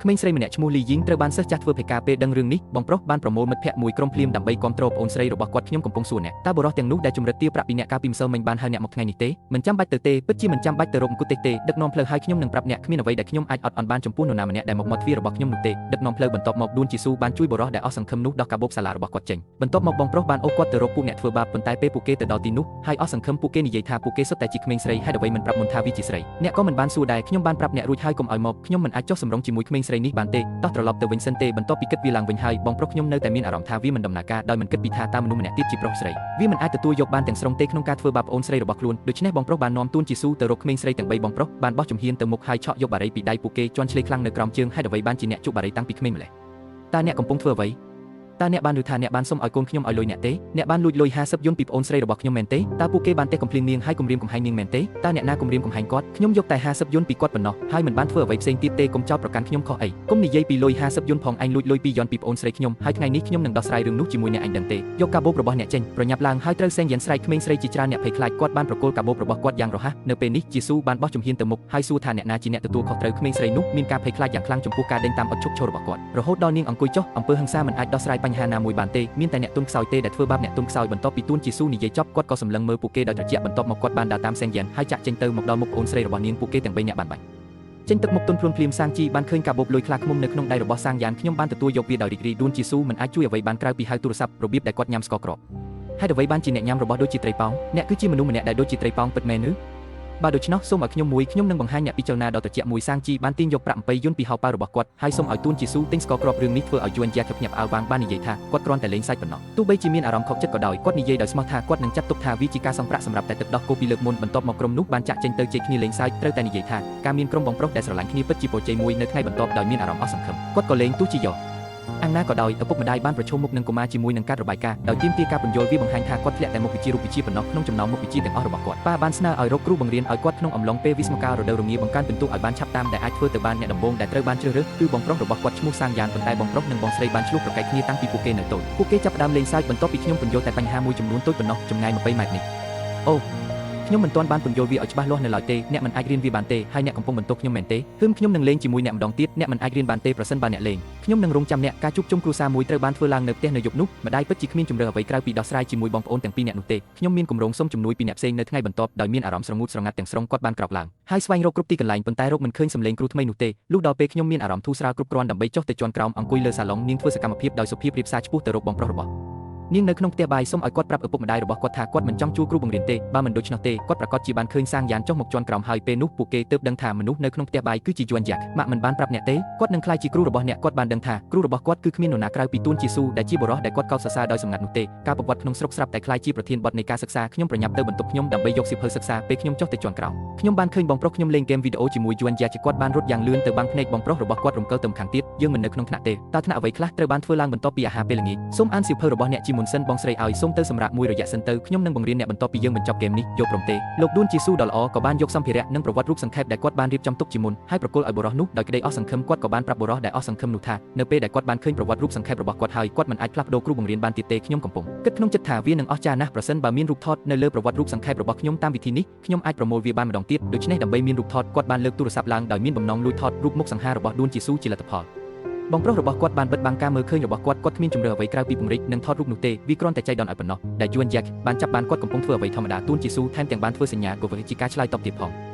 ក្មេងស្រីម្នាក់ឈ្មោះលីយីងត្រូវបានសិស្សចាស់ធ្វើភេកាពេលដឹងរឿងនេះបងប្រុសបានប្រមូលមិត្តភ័ក្តិមួយក្រុមភ្លាមដើម្បីគាំទ្រប្អូនស្រីរបស់គាត់ខ្ញុំកំពុងសួរអ្នកតើបុរសទាំងនោះដែលជំរិតទារប្រាក់ពីអ្នកកាលពីម្សិលមិញបានហៅអ្នកមកថ្ងៃនេះទេមិនចាំបាច់ទៅទេពិតជាមិនចាំបាច់ទៅរកអង្គុទេដឹកនាំផ្លូវឲ្យខ្ញុំនឹងប្រាប់អ្នកគ្មានអ្វីដែលខ្ញុំអាចអត់អន់បានចំពោះនរណាម្នាក់ដែលមកមាត់ទ្វាររបស់ខ្ញុំនោះទេដឹកនាំផ្លូវបន្ទាប់មកដួនជីស៊ូបានជួយបុរសដែលអស់សង្ឃឹមនោះដោះកាបូបសាឡារបស់គាត់ចេញបន្ទាប់មកបងប្រុសបានអូសគាត់ទៅរកពួកអ្នកធ្វើបាបប៉ុន្តែពេលពួកគេទៅដល់ទីនោះហើយអស់សង្ឃឹមពួកគេនិយាយថាពួកគេសុទ្ធតែជាក្មេងស្រីហេតុអ្វីមិនប្រាប់មុនថាវាជាស្រីអ្នកក៏មិនបានសួរដែរខ្ញុំបានប្រាប់អ្នករួចហើយកុំឲ្យមកខ្ញុំមិនអាចចុះសម្រុងជាមួយក្មេងស្រីនេះបានទេតោះត្រឡប់ទៅវិញសិនទេបន្ទាប់ពីគិតវាឡើងវិញហើយបងប្រុសខ្ញុំនៅតែមានអារម្មណ៍ថាវាមិនដំណើរការដោយមិនគិតពីថាតើមនុស្សម្នាក់ទៀតជាប្រុសស្រីវាមិនអាចទទួលយកបានទាំងស្រុងទេក្នុងការធ្វើបាបប្អូនស្រីរបស់ខ្លួនដូច្នេះបងប្រុសបាននាំទួនជីស៊ូទៅរកក្មេងស្រីទាំង3បងប្រុសបានបោះជំហានទៅមុខហើយឆក់យកបារីពីដៃពួកគេជន់ឆ្លេខ្លាំងនៅក្រោមជើងហេតុអ្វីបានជាអ្នកជក់បារីតាំងពីក្មេងម្ល៉េះតើអ្នកកំពុងធ្វើអ្វីតើអ្នកបានឮថាអ្នកបានសុំឲ្យកូនខ្ញុំឲ្យលុយអ្នកទេអ្នកបានលួចលុយ50យុនពីប្អូនស្រីរបស់ខ្ញុំមែនទេតើពួកគេបានទេកំភ្លៀងនាងហើយគំរាមកំហែងនាងមែនទេតើអ្នកណាគំរាមកំហែងគាត់ខ្ញុំយកតែ50យុនពីគាត់ប៉ុណ្ណោះហើយមិនបានធ្វើអ្វីផ្សេងទៀតទេកុំចោទប្រកាន់ខ្ញុំខុសអីកុំនិយាយពីលុយ50យុនផងឯងលួចលុយ2យុនពីប្អូនស្រីខ្ញុំហើយថ្ងៃនេះខ្ញុំនឹងដោះស្រាយរឿងនោះជាមួយអ្នកឯងដឹងទេយកកាបូបរបស់អ្នកចេញប្រញាប់ឡើងហើយត្រូវសេងយ៉ាងស្រែកក្មេងស្រីជាច្រើនអ្នកភ័យខ្លាចគាត់បានប្រគល់កាបូបរបស់គាត់យ៉ាងរហ័សនៅពេលនេះជីស៊ូបានបោះជំហានទៅមុខហើយសួរថាអ្នកណាជាអ្នកទទួលខុសត្រូវក្មេងស្រីនោះមានការភ័យខ្លាចយ៉ាងខ្លាំងចំពោះការដេញតាមអត់ឈប់ឈររបស់គាត់រហូតដល់នាងអង្គុយចុះអំពើហិង្សាមិនអាចដោះស្រាយបញ្ហាណាមួយបានទេមានតែអ្នកទុនខ្សោយទេដែលធ្វើបាបអ្នកទុនខ្សោយបន្ទាប់ពីទួនជីស៊ូនិយាយចប់គាត់ក៏សម្លឹងមើលពួកគេដោយត្រជាក់បន្ទាប់មកគាត់បានដើរតាមសេងយ៉ានហើយចាក់ចេញទៅមកដល់មុខប្អូនស្រីរបស់នាងពួកគេទាំង3នាក់បានបាញ់ចេញទឹកមុខទុនភ្លួនភ្លាមសាងជីបានឃើញកាបូបលុយខ្លាឃ្មុំនៅក្នុងដៃរបស់សាងយ៉ានខ្ញុំបានទទួលយកវាដោយរីករាយដួនជីស៊ូមិនអាចជួយអ្វីបានក្រៅពីហៅទូរស័ព្ទរបៀបដែលគាត់ញ៉ាំស្ករក្រប់ហើយអ្វីបានជាអ្នកញ៉ាំរបស់ដូចជាត្រីប៉ោងអ្នកគឺជាមនុស្សម្នាក់ដែលដូចជាត្រីប៉ោងពិតមែនឬបើដូច្នោះសូមឲ្យខ្ញុំនឹងបង្ហាញអ្នកពិចារណាដល់ត្រជាក់មួយសាងជីបានទាញយកប្រាក់20យុនពីហោប៉ៅរបស់គាត់ហើយសូមឲ្យទួនជីស៊ូទិញស្ករគ្រាប់រឿងនេះធ្វើឲ្យយួនយ៉ាខឹបញាប់អាវ៉ាងបាននិយាយថាគាត់គ្រាន់តែលេងសើចប៉ុណ្ណោះទោះបីជាមានអារម្មណ៍ខកចិត្តក៏ដោយគាត់និយាយដោយស្មោះថាគាត់នឹងចាត់ទុកថាវាជាការសងប្រាក់សម្រាប់តែទឹកដោះគោពីលើកមុនបន្ទាប់មកក្រុមនោះបានចាក់ចេញទៅជែកគ្នាលេងសើចត្រូវតែនិយាយថាការមានក្រុមបងប្រុសដែលស្រឡាញ់គ្នាពិតជាពរជ័យមួយនៅថ្ងៃបន្ទាប់ដោយមានអារម្មណ៍អស់សង្ឃឹមគាត់ក៏លេងទោះជាយកអង្គណាក៏ដោយឪពុកម្ដាយបានប្រឈមមុខនឹងកុមារជាមួយនឹងការរបាយការណ៍ដោយទាមទារការពន្យល់វាបង្ហាញថាគាត់ធ្លាក់តែមុខវិជ្ជារូបវិទ្យាប៉ុណ្ណោះក្នុងចំណោមមុខវិជ្ជាទាំងអស់របស់គាត់ប៉ាបានស្នើឲ្យរកគ្រូបង្រៀនឲ្យគាត់ក្នុងអំឡុងពេលវិស្មការរដូវរងាបង្កើនពិន្ទុឲ្យបានឆាប់តាមដែលអាចធ្វើទៅបានអ្នកដំបូងដែលត្រូវបានជ្រើសរើសគឺបងប្រុសរបស់គាត់ឈ្មោះសាងយ៉ានប៉ុន្តែបងប្រុសនិងបងស្រីបានឆ្លោះប្រកែកគ្នាតាំងពីពួកគេនៅតូចពួកគេចាប់ផ្ដើមលេងសើចបន្ទាប់ពីខ្ញុំពន្យល់តែបញ្ហាមួយចំនួនតូចប៉ុណ្ណោះចម្ងាយ20ម៉ែត្រនេះអូខ្ញុំមិនទាន់បានពន្យល់វាឲ្យច្បាស់លាស់នៅឡើយទេអ្នកមិនអាចរៀនវាបានទេហើយអ្នកកំពុងបន្ទោសខ្ញុំមែនទេខ្ញុំនឹងលេងជាមួយអ្នកម្ដងទៀតអ្នកមិនអាចរៀនបានទេប្រសិនបើអ្នកលេងខ្ញុំនឹងរងចាំអ្នកការជួបជុំគ្រួសារមួយត្រូវបានធ្វើឡើងនៅផ្ទះនៅយប់នោះម្ដាយពិតជាគ្មានជម្រើសអ្វីក្រៅពីដោះស្រាយជាមួយបងប្អូនទាំងពីរនាក់នោះទេខ្ញុំមានគម្រោងសុំជំនួយពីអ្នកផ្សេងនៅថ្ងៃបន្ទាប់ដោយមានអារម្មណ៍ស្រងូតស្រងាត់ទាំងស្រុងគាត់បានក្រោកឡើងហើយស្វែងរកគ្រប់ទីកន្លែងប៉ុន្តែរកមិនឃើញសម្លេងគ្រូថ្មីនោះទេលុះដល់ពេលខ្ញុំមានអារម្មណ៍ធូរស្រាលគ្រប់គ្រាន់ដើម្បីចុះទៅជាន់ក្រោមអង្គុយលើសាឡុងនាងធ្វើសកម្មភាពដោយសុភាពរៀបសារឆ្ពោះទៅរកបងប្រុសរបស់នាងនៅក្នុងផ្ទះបាយសូមឲ្យគាត់ប្រាប់ឪពុកម្ដាយរបស់គាត់ថាគាត់មិនចង់ជួលគ្រូបង្រៀនទេបើមិនដូច្នោះទេគាត់ប្រកាសជាបានឃើញសាងយ៉ានចុះមកជាន់ក្រោមហើយពេលនោះពួកគេទើបដឹងថាមនុស្សនៅក្នុងផ្ទះបាយគឺជាយួនយ៉ាក់ម៉ាក់មិនបានប្រាប់អ្នកទេគាត់នឹងក្លាយជាគ្រូរបស់អ្នកគាត់បានដឹងថាគ្រូរបស់គាត់គឺគ្មាននរណាក្រៅពីទួនជីស៊ូដែលជាបុរសដែលគាត់កោតសរសើរដោយសម្ងាត់នោះទេការប្រវត្តិក្នុងស្រុកស្រាប់តែក្លាយជាប្រធានបទនៃការសិក្សាខ្ញុំប្រញាប់ទៅបន្ទប់ខ្ញុំដើម្បីយកសៀវភៅសិក្សាពេលខ្ញុំចុះទៅជាន់ក្រោមខ្ញុំបានឃើញបងប្រុសខ្ញុំលេងហ្គេមវីដេអូជាមួយយួនយ៉ាក់ជាគាត់បានរត់យ៉ាងលឿនទៅបាំងភ្នែកបងប្រុសរបស់គាត់រំកិលទៅខាងទៀតយើងមិននៅក្នុងថ្នាក់ទេតើថ្នាក់អ្វីខ្លះត្រូវបានធ្វើឡើងបន្ទាប់ពីអាហារពេលល្ងាចសូមអានសៀវភៅរបស់អ្នកជាមុនសិនបងស្រីឲ្យសូមទៅសម្រាប់មួយរយៈសិនទៅខ្ញុំនឹងបង្រៀនអ្នកបន្ទាប់ពីយើងបញ្ចប់ហ្គេមនេះយកព្រមទេលោកដួនជីស៊ូដ៏ល្អក៏បានយកសម្ភារៈនិងប្រវត្តិរូបសង្ខេបដែលគាត់បានរៀបចំទុកជាមុនហើយប្រគល់ឲ្យបុរសនោះដោយក្តីអស់សង្ឃឹមគាត់ក៏បានប្រាប់បុរសដែលអស់សង្ឃឹមនោះថានៅពេលដែលគាត់បានឃើញប្រវត្តិរូបសង្ខេបរបស់គាត់ហើយគាត់មិនអាចផ្លាស់ប្ដូរគ្រូបង្រៀនបានទៀតទេខ្ញុំកំពុងគិតក្នុងចិត្តថាវានឹងអស្ចារ្យណាស់ប្រសិនបើមានរូបថតនៅលើប្រវត្តិរូបសង្ខេបរបស់ខ្ញុំតាមវិធីនេះខ្ញុំអាចប្រមូលវាបានម្ដងទៀតដូច្នេះដើម្បីមានរូបថតគាត់បានលើកទូរស័ព្ទឡើងដោយមានបំណងលួចថតរូបមុខសង្ហារបស់ដួនជីស៊ូជាលទ្ធផលបងប្រុសរបស់គាត់បានបិទបាំងការមើលឃើញរបស់គាត់គ្មានជំរឿអ្វីក្រៅពីពង្រីកនិងថតរូបនោះទេវាគ្រាន់តែចៃដន្យឲ្យប៉ុណ្ណោះដែលយួនយ៉ាក់បានចាប់បានគាត់កំពុងធ្វើអ្វីធម្មតាទួនជីស៊ូថែមទាំងបានធ្វើសញ្ញាក៏វាជាការឆ្លើយតបទៀតផង